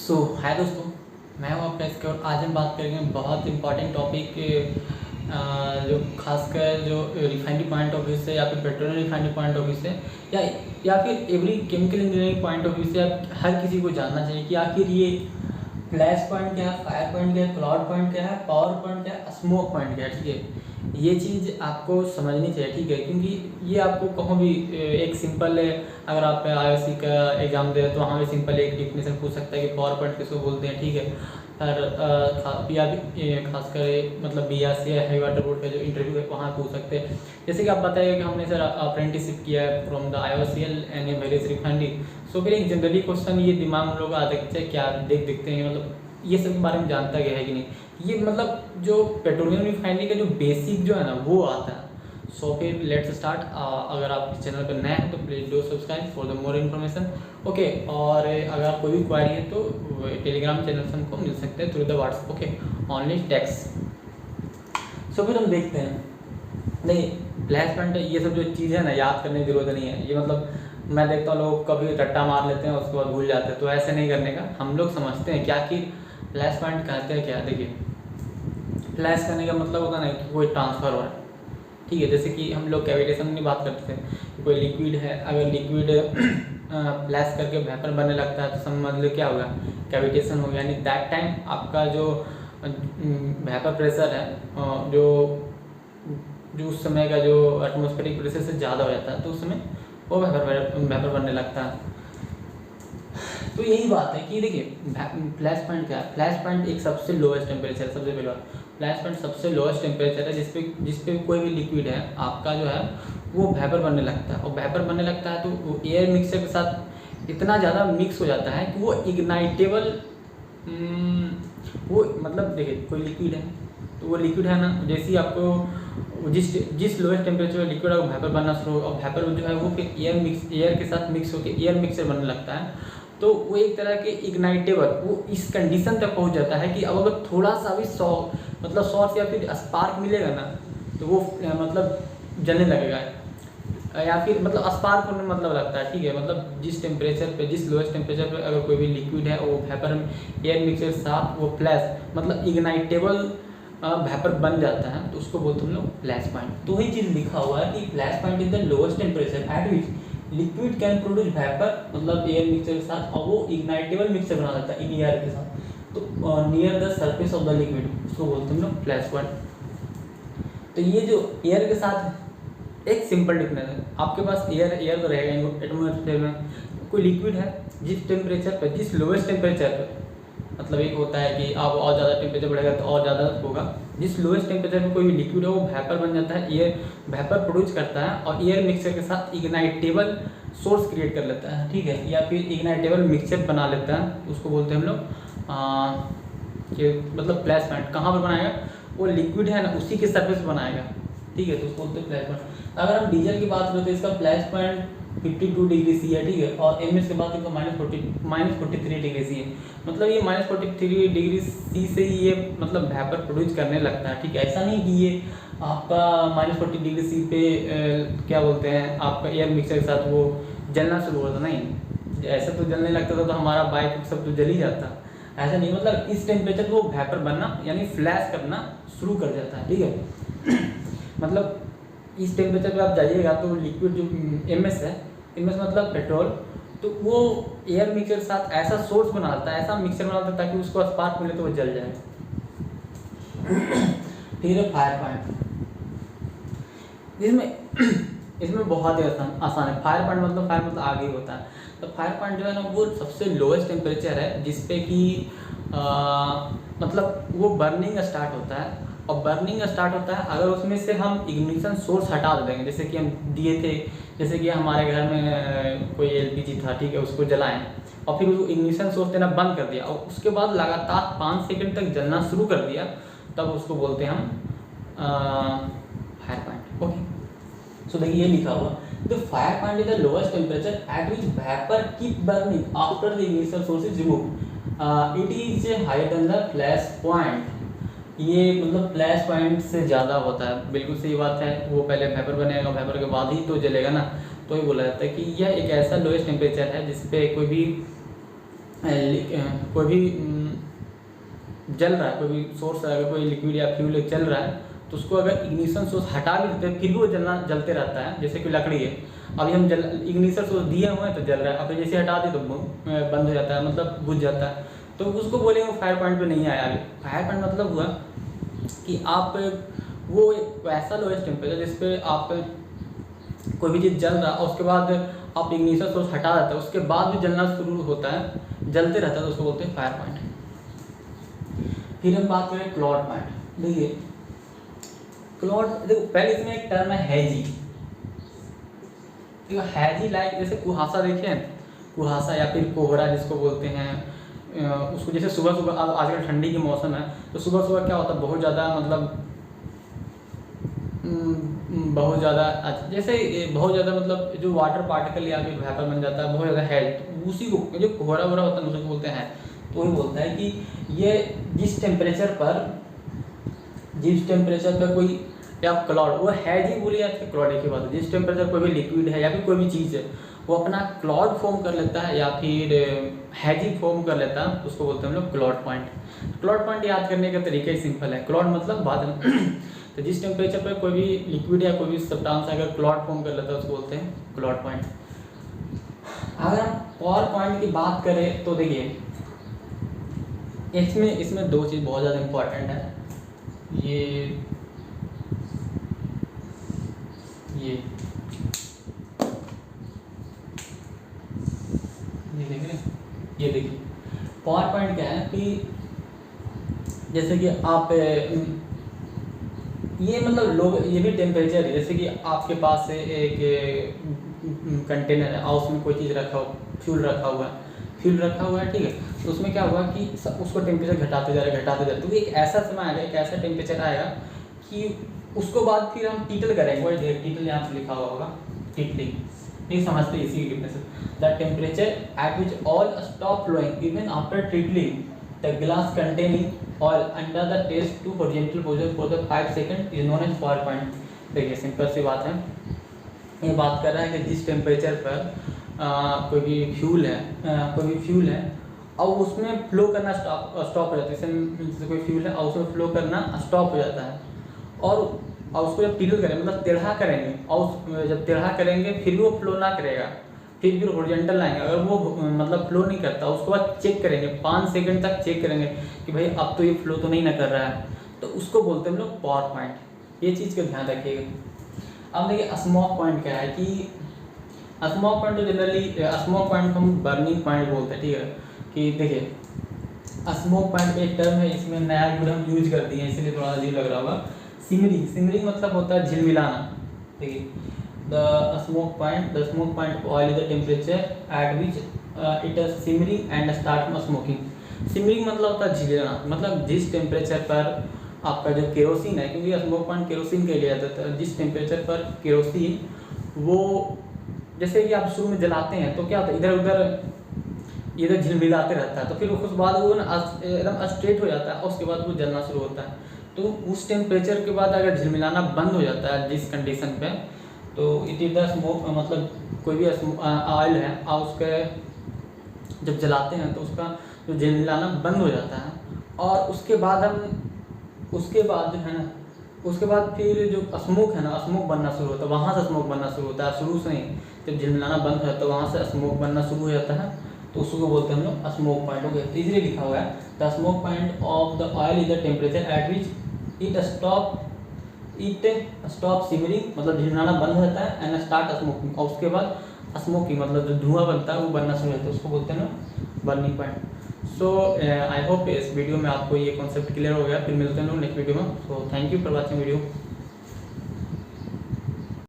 हाय दोस्तों, मैं हूं आपका इसके और आज हम बात करेंगे बहुत इंपॉर्टेंट टॉपिक जो खासकर जो रिफाइनरी पॉइंट ऑफ व्यू से या फिर petroleum refinery point of view से या फिर every chemical engineering point of view से आप हर किसी को जानना चाहिए कि आखिर ये फ्लैश पॉइंट क्या है, फायर पॉइंट क्या है, क्लाउड पॉइंट क्या है, पावर पॉइंट क्या है, स्मोक पॉइंट क्या है। ठीक है, ये चीज़ आपको समझनी चाहिए। ठीक है, क्योंकि ये आपको कहूँ भी एक सिंपल, अगर आप IOC का एग्ज़ाम दे तो वहाँ भी सिंपल एक डिफिनेशन पूछ सकता है कि पावर पॉइंट किसको बोलते हैं। ठीक है, और या भी खासकर मतलब BRC या हाई वाटर बोर्ड का जो इंटरव्यू है वहाँ पूछ सकते हैं। जैसे कि आप बताइए कि हमने सर अप्रेंटिसशिप किया है from the IOCL and a various refinery. So फिर एक जनरली क्वेश्चन ये दिमाग में लोग आता है क्या देखते हैं, मतलब ये सब के बारे में जानता गया है कि नहीं। ये मतलब जो पेट्रोलियम रिफाइनरी का जो बेसिक जो है ना वो आता है। सो फिर लेट्स स्टार्ट। अगर आप इस चैनल पर नए हैं तो please do subscribe for the more information. Okay, और अगर कोई भी क्वारी है तो टेलीग्राम चैनल से हमको मिल सकते हैं through the WhatsApp. Okay, only text. So फिर हम देखते हैं। नहीं, फ्लैश पॉइंट ये सब जो चीज़ें है ना याद करने की ज़रूरत नहीं है। ये मतलब मैं देखता हूँ लोग कभी रट्टा मार लेते हैं उसके बाद भूल जाते हैं, तो ऐसे नहीं करने का। हम लोग समझते हैं क्या कि फ्लैश पॉइंट कहते हैं क्या। देखिए, फ्लैश करने का मतलब होता है ना कि कोई ट्रांसफ़र हो रहा है। ठीक है, जैसे कि हम लोग कैविटेशन की बात करते थे कि कोई लिक्विड है, अगर लिक्विड फ्लैश करके वेपर बनने लगता है तो समझ लो क्या होगा, कैविटेशन हो गया। यानी दैट टाइम आपका जो वेपर प्रेशर है जो जो उस समय का जो एटमॉस्फेरिक प्रेशर से ज़्यादा हो जाता है तो उस समय वो वेपर बनने लगता है। तो यही बात है कि देखिए फ्लैश पॉइंट क्या है। फ्लैश पॉइंट एक सबसे लोएस्ट टेम्परेचर, सबसे पहले बात, फ्लैश पॉइंट सबसे लोएस्ट टेम्परेचर है जिसपे कोई भी लिक्विड है आपका जो है वो वेपर बनने लगता है। और वेपर बनने लगता है तो वो एयर मिक्सर के साथ इतना ज़्यादा मिक्स हो जाता है कि वो इग्नाइटेबल, वो मतलब देखिए कोई लिक्विड है तो वो लिक्विड है ना, जैसे ही आपको जिस लोएस्ट टेम्परेचर में लिक्विड है वेपर बनना शुरू होगा और वेपर जो है वो फिर एयर के साथ मिक्स होकर एयर मिक्सर बनने लगता है। तो वो एक तरह के इग्नाइटेबल वो इस कंडीशन तक पहुंच जाता है कि अब अगर थोड़ा सा भी शॉर्ट या फिर स्पार्क मिलेगा ना तो वो मतलब जलने लगेगा, या फिर मतलब स्पार्क होने मतलब लगता है। ठीक है, मतलब जिस टेम्परेचर पे, जिस लोएस्ट टेम्परेचर पे अगर कोई भी लिक्विड है वो वेपर एयर मिक्सर के साथ वो फ्लैश मतलब इग्नाइटेबल वेपर बन जाता है तो उसको बोलते हम लोग फ्लैश पॉइंट। तो वही चीज़ लिखा हुआ है कि flash point is the lowest temperature at which liquid can produce vapour, मतलब एयर मिक्सर के साथ, और वो इग्नाइटेबल मिक्सर बना देता है इन एयर के साथ, तो near the surface of the liquid, उसको बोलते हैं हम लोग फ्लैश पॉइंट। तो ये जो एयर के साथ एक सिंपल डिफरेंस है, आपके पास एयर तो रहेगा एटमॉस्फेयर में, कोई लिक्विड है जिस टेम्परेचर पर, जिस लोएस्ट टेम्परेचर पर, मतलब एक होता है कि आप और ज़्यादा टेम्परेचर बढ़ेगा तो और ज़्यादा होगा, जिस लोएस्ट टेम्परेचर में कोई भी लिक्विड है वो वेपर बन जाता है, एयर वेपर प्रोड्यूस करता है और एयर मिक्सर के साथ इग्नाइटेबल सोर्स क्रिएट कर लेता है। ठीक है, या फिर इग्नाइटेबल मिक्सचर बना लेता है, उसको बोलते हैं हम लोग कि मतलब फ्लैश पॉइंट कहाँ पर बनाएगा, वो लिक्विड है ना उसी के सरफेस बनाएगा। ठीक है, तो उसको बोलते हैं फ्लैश पॉइंट। अगर हम डीजल की बात करें तो इसका फ्लैश पॉइंट 52 डिग्री सी है। ठीक है, और MS के बाद तो -43 डिग्री सी है, मतलब ये -43 डिग्री सी से ही ये मतलब वेपर प्रोड्यूस करने लगता है। ठीक है, ऐसा नहीं कि ये आपका -40 डिग्री सी पे क्या बोलते हैं आपका एयर मिक्सर के साथ वो जलना शुरू होता, नहीं, ऐसा तो जलने लगता था तो हमारा बाइक सब तो जल ही जाता। ऐसा नहीं, मतलब इस टेम्परेचर को वेपर बनना यानी फ्लैश करना शुरू कर जाता है। ठीक है मतलब इस टेम्परेचर पे आप जाइएगा तो लिक्विड जो MS है, MS मतलब पेट्रोल, तो वो एयर मिक्सर के साथ ऐसा सोर्स बनाता है, ऐसा मिक्सर बनाता है ताकि उसको स्पार्क मिले तो वो जल जाए। फिर है फायर पॉइंट, इसमें बहुत ही आसान है। फायर पॉइंट मतलब फायर मतलब आगे ही होता है। तो फायर पॉइंट जो है ना वो सबसे लोएस्ट टेम्परेचर है जिसपे कि मतलब वो बर्निंग स्टार्ट होता है, और बर्निंग स्टार्ट होता है अगर उसमें से हम इग्निशन सोर्स हटा देंगे, जैसे कि हम दिए थे, जैसे कि हमारे घर में कोई LPG था, ठीक है, उसको जलाएं और फिर उसको इग्निशन सोर्स देना बंद कर दिया और उसके बाद लगातार 5 सेकंड तक जलना शुरू कर दिया, तब उसको बोलते हैं हम फायर पॉइंट। ओके, सो देखिए ये लिखा हुआ, the fire point is the lowest temperature at which vapour keep burning after the ignition source is removed, it is higher than the flash point. ये मतलब फ्लैश पॉइंट से ज़्यादा होता है, बिल्कुल सही बात है। वो पहले वेपर बनेगा, वेपर के बाद ही तो जलेगा ना, तो ये बोला जाता है कि यह एक ऐसा लोएस्ट टेम्परेचर है जिस पे कोई भी कोई भी जल रहा है, कोई भी सोर्स है, अगर कोई लिक्विड या फ्यूल जल रहा है तो उसको अगर इग्निशन सोर्स हटा भी देते हैं फिर भी वो जलते रहता है। जैसे कि लकड़ी है, अभी हम इग्निशन सोर्स दिए हुए हैं तो जल रहा है, अब जैसे हटा दे तो बंद हो जाता है, मतलब बुझ जाता है। तो उसको बोलेंगे वो फायर पॉइंट पे नहीं आया। अभी फायर पॉइंट मतलब हुआ कि आप वो ऐसा लोएस्ट टेम्परेचर जिस पे आप कोई भी चीज़ जल रहा है और उसके बाद आप इग्निशन सोर्स हटा देते हैं, उसके बाद भी जलना शुरू होता है, जलते रहता है, तो उसको बोलते हैं फायर पॉइंट। फिर हम बात करें क्लॉड पॉइंट। देखिए क्लॉड, देखो पहले इसमें एक टर्म है हैजी। देखो हैजी लाइक जैसे कुहासा, देखें कुहासा या फिर कोहरा जिसको बोलते हैं, उसको जैसे सुबह सुबह, अब आजकल ठंडी की मौसम है तो सुबह सुबह क्या होता है, बहुत ज़्यादा मतलब बहुत ज़्यादा जैसे बहुत ज़्यादा मतलब जो वाटर पार्टिकल या फिर वेपर बन जाता है बहुत ज़्यादा है, तो उसी को जो कोहरा वोहरा होता है उसी को बोलते हैं। तो वही बोलता है कि ये जिस टेम्परेचर पर कोई या क्लॉड, वो हैजी बोलिए या फिर क्लॉड की बात है, जिस टेम्परेचर कोई भी लिक्विड है या फिर कोई भी चीज़ है वो अपना क्लॉड फॉर्म कर लेता है या फिर हैजी फॉर्म कर लेता है, उसको बोलते हैं हम लोग क्लॉड पॉइंट। क्लॉड पॉइंट याद करने का तरीका ही सिंपल है, क्लॉड मतलब बादल। तो जिस टेम्परेचर पर कोई भी लिक्विड या कोई भी सब्सटेंस अगर क्लॉड फॉर्म कर लेता है उसको बोलते हैं क्लॉड पॉइंट। अगर हम पावर पॉइंट की बात करें तो देखिए इसमें दो चीज़ बहुत ज़्यादा इम्पोर्टेंट है। ये देख रहे हैं, ये देखिए पावर पॉइंट क्या है कि जैसे कि आप ये मतलब लोग, ये भी टेम्परेचर है, जैसे कि आपके पास है एक कंटेनर है और उसमें कोई चीज़ रखा हो, फ्यूल रखा हुआ है, ठीक है। तो उसमें क्या हुआ कि उसको टेम्परेचर घटाते जा रहे, तो एक ऐसा समय आएगा, एक ऐसा टेम्परेचर आएगा कि उसको बाद फिर हम टीटल करेंगे, वही टीटल यहाँ पर लिखा हुआ होगा, टीटलिंग, नहीं समझते इसी की difference. The temperature at which all stop flowing even after tilting the glass containing oil under the test to horizontal position for the 5 seconds is known as power point। देखिए सिंपल सी बात है, ये बात कर रहा है कि जिस टेम्परेचर पर कोई भी फ्यूल है और उसमें फ्लो करना स्टॉप हो जाता है, जैसे कोई फ्यूल है और उसमें फ्लो करना स्टॉप हो जाता है और उसको जब टीटल करेंगे मतलब टेढ़ा करेंगे और जब टेढ़ा करेंगे फिर भी वो फ्लो ना करेगा, फिर हॉरिजॉन्टल लाएंगे, अगर वो मतलब फ्लो नहीं करता उसके बाद चेक करेंगे, 5 सेकंड तक चेक करेंगे कि भाई अब तो ये फ्लो तो नहीं ना कर रहा है, तो उसको बोलते हैं हम लोग पावर पॉइंट। ये चीज़ का ध्यान रखिएगा। अब देखिए स्मोक पॉइंट क्या है कि स्मोक पॉइंट तो जनरली स्मोक पॉइंट हम बर्निंग पॉइंट बोलते हैं, ठीक है। कि देखिए स्मोक पॉइंट एक टर्म है, इसमें नया वर्ड हम यूज कर दिए हैं इसलिए थोड़ा अजीब लग रहा होगा। सिमरिंग मतलब होता है झिलमिलाना। देखिए the smoke point of oil is the temperature at which it is simmering and start smoking। Simmering मतलब होता है झिलमिलाना, मतलब जिस टेम्परेचर पर आपका जो केरोसिन है, क्योंकि स्मोक पॉइंट केरोसिन के लिए जाता है, जिस टेम्परेचर पर केरोसिन वो जैसे कि आप शुरू में जलाते हैं तो क्या होता है इधर झिलमिलाते रहता है, तो फिर उसके बाद वो एकदम स्ट्रेट हो जाता है और उसके बाद वो जलना शुरू होता है। तो उस टेम्परेचर के बाद अगर झिलमिलाना बंद हो जाता है जिस कंडीशन पे, तो इट इज़ द स्मोक, मतलब कोई भी ऑयल है और उसके जब जलाते हैं तो उसका जो झिलमिलाना बंद हो जाता है और उसके बाद जो है ना उसके बाद फिर जो स्मोक है ना, स्मोक बनना शुरू होता है, वहाँ से स्मोक बनना शुरू होता है, शुरू से नहीं, जब झिलमिलाना बंद हो जाता है वहाँ से स्मोक बनना शुरू हो जाता है, तो उसको बोलते हैं हम लोग स्मोक पॉइंट। ओके, तो इजीली लिखा हुआ है the smoke point of the oil is the temperature at which it stop simmering, मतलब झिलमिलाना बंद हो जाता है, एंड स्टार्ट स्मोकिंग, और उसके बाद स्मोकिंग मतलब जो धुआं बनता है वो बनना शुरू होता है, उसको बोलते हैं ना burning point. So I hope इस वीडियो में आपको ये कॉन्सेप्ट क्लियर हो गया। फिर मिलते हैं लोग नेक्स्ट वीडियो में। So thank you for watching video.